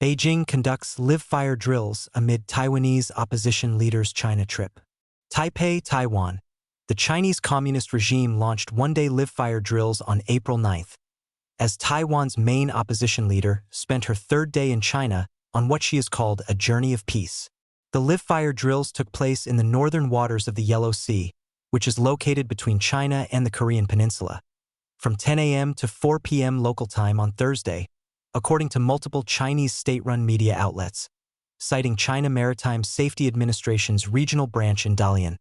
Beijing conducts live-fire drills amid Taiwanese opposition leader's China trip. Taipei, Taiwan. The Chinese Communist regime launched one-day live-fire drills on April 9th, as Taiwan's main opposition leader spent her third day in China on what she has called a journey of peace. The live-fire drills took place in the northern waters of the Yellow Sea, which is located between China and the Korean Peninsula, from 10 a.m. to 4 p.m. local time on Thursday, according to multiple Chinese state-run media outlets, citing China Maritime Safety Administration's regional branch in Dalian,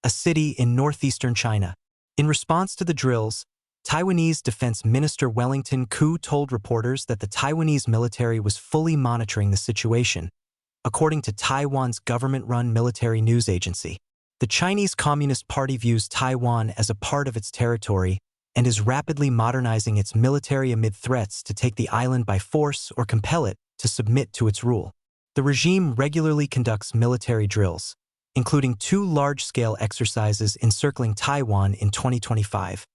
a city in northeastern China. In response to the drills, Taiwanese Defense Minister Wellington Koo told reporters that the Taiwanese military was fully monitoring the situation, according to Taiwan's government-run military news agency. The Chinese Communist Party views Taiwan as a part of its territory and is rapidly modernizing its military amid threats to take the island by force or compel it to submit to its rule. The regime regularly conducts military drills, including 2 large-scale exercises encircling Taiwan in 2025,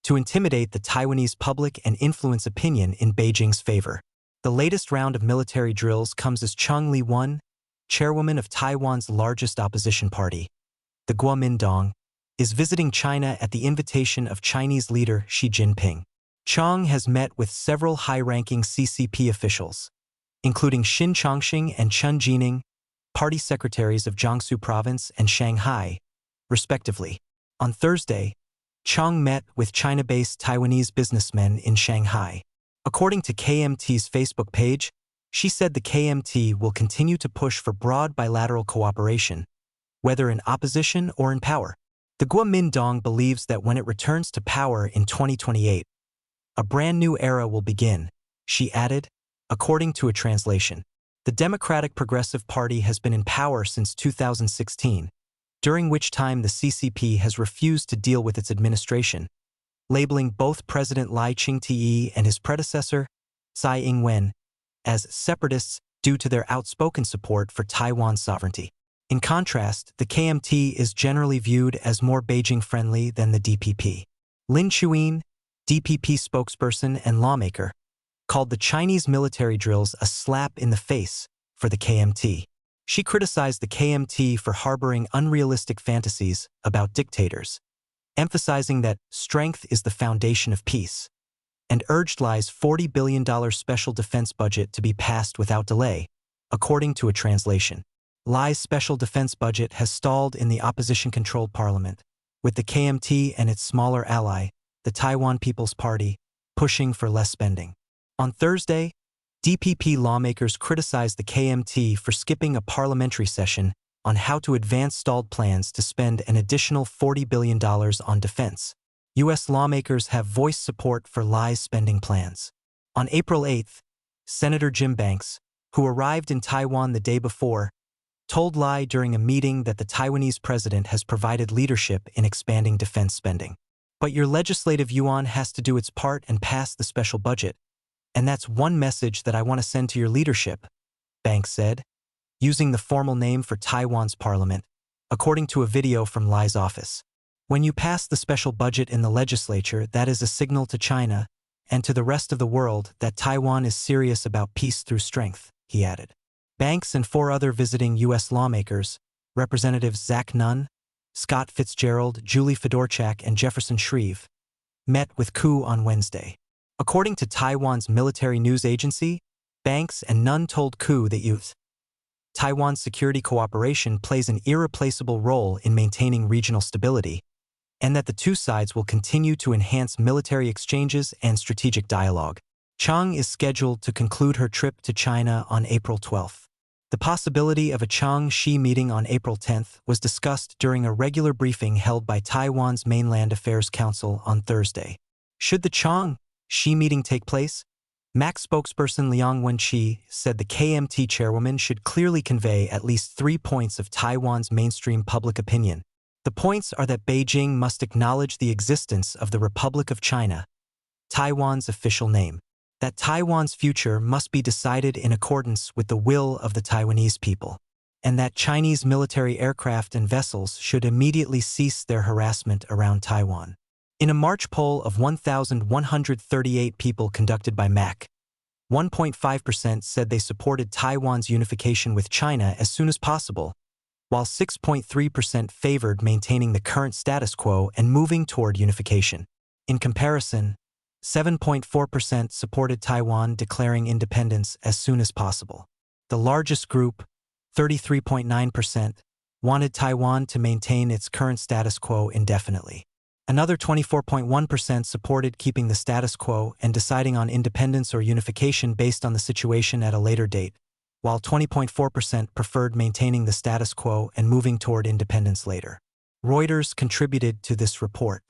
to intimidate the Taiwanese public and influence opinion in Beijing's favor. The latest round of military drills comes as Chung Li-won, chairwoman of Taiwan's largest opposition party, the Kuomintang, is visiting China at the invitation of Chinese leader Xi Jinping. Chang has met with several high-ranking CCP officials, including Xin Chongqing and Chen Jining, party secretaries of Jiangsu Province and Shanghai, respectively. On Thursday, Chang met with China-based Taiwanese businessmen in Shanghai. According to KMT's Facebook page, she said the KMT will continue to push for broad bilateral cooperation, whether in opposition or in power. The Kuomintang believes that when it returns to power in 2028, a brand new era will begin, she added, according to a translation. The Democratic Progressive Party has been in power since 2016, during which time the CCP has refused to deal with its administration, labeling both President Lai Ching-te and his predecessor, Tsai Ing-wen, as separatists due to their outspoken support for Taiwan's sovereignty. In contrast, the KMT is generally viewed as more Beijing-friendly than the DPP. Lin Chuyin, DPP spokesperson and lawmaker, called the Chinese military drills a slap in the face for the KMT. She criticized the KMT for harboring unrealistic fantasies about dictators, emphasizing that strength is the foundation of peace, and urged Lai's $40 billion special defense budget to be passed without delay, according to a translation. Lai's special defense budget has stalled in the opposition-controlled parliament, with the KMT and its smaller ally, the Taiwan People's Party, pushing for less spending. On Thursday, DPP lawmakers criticized the KMT for skipping a parliamentary session on how to advance stalled plans to spend an additional $40 billion on defense. U.S. lawmakers have voiced support for Lai's spending plans. On April 8th, Senator Jim Banks, who arrived in Taiwan the day before, told Lai during a meeting that the Taiwanese president has provided leadership in expanding defense spending. But your legislative yuan has to do its part and pass the special budget, and that's one message that I want to send to your leadership, Banks said, using the formal name for Taiwan's parliament, according to a video from Lai's office. When you pass the special budget in the legislature, that is a signal to China and to the rest of the world that Taiwan is serious about peace through strength, he added. Banks and 4 other visiting U.S. lawmakers, Representatives Zach Nunn, Scott Fitzgerald, Julie Fedorchak, and Jefferson Shreve, met with Koo on Wednesday. According to Taiwan's military news agency, Banks and Nunn told Koo that Taiwan's security cooperation plays an irreplaceable role in maintaining regional stability, and that the 2 sides will continue to enhance military exchanges and strategic dialogue. Chang is scheduled to conclude her trip to China on April 12th. The possibility of a Chang-Xi meeting on April 10th was discussed during a regular briefing held by Taiwan's Mainland Affairs Council on Thursday. Should the Chang-Xi meeting take place? MAC spokesperson Liang Wenqi said the KMT chairwoman should clearly convey at least 3 points of Taiwan's mainstream public opinion. The points are that Beijing must acknowledge the existence of the Republic of China, Taiwan's official name, that Taiwan's future must be decided in accordance with the will of the Taiwanese people, and that Chinese military aircraft and vessels should immediately cease their harassment around Taiwan. In a March poll of 1,138 people conducted by MAC, 1.5% said they supported Taiwan's unification with China as soon as possible, while 6.3% favored maintaining the current status quo and moving toward unification. In comparison, 7.4% supported Taiwan declaring independence as soon as possible. The largest group, 33.9%, wanted Taiwan to maintain its current status quo indefinitely. Another 24.1% supported keeping the status quo and deciding on independence or unification based on the situation at a later date, while 20.4% preferred maintaining the status quo and moving toward independence later. Reuters contributed to this report.